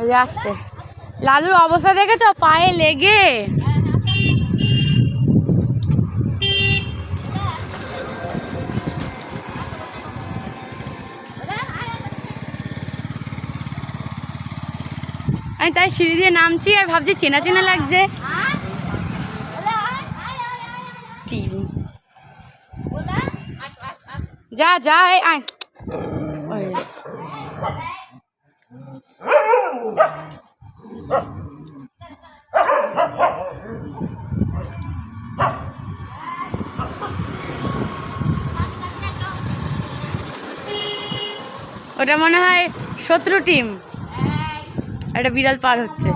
ওই যে আসছে। লালুর অবস্থা দেখেছ, পায়ে লেগে। আমি তাই সিঁড়ি দিয়ে নামছি আর ভাবছি চেনা চেনা লাগছে। যা যা আয়। ওটা মনে হয় শত্রু টিম। একটা বিড়াল পার হচ্ছে।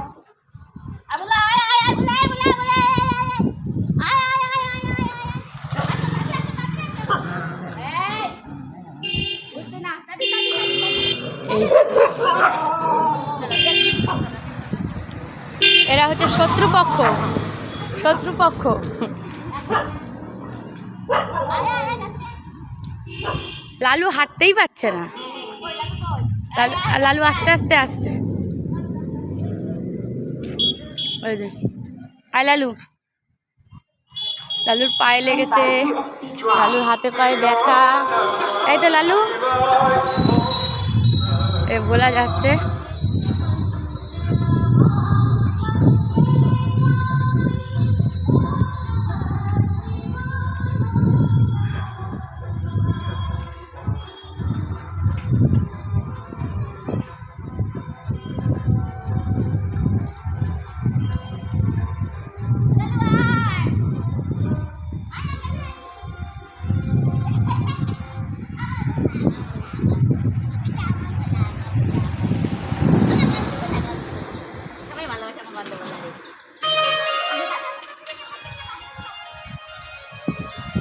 এরা হচ্ছে শত্রুপক্ষ। শত্রুপক্ষ। লালু হাঁটতেই পারছে না। লালু আস্তে আস্তে আসছে। ওই যে আয় লালু। লালুর পায়ে লেগেছে, লালুর হাতে পায়ে ব্যথা। এই তো লালু, এ বলা যাচ্ছে।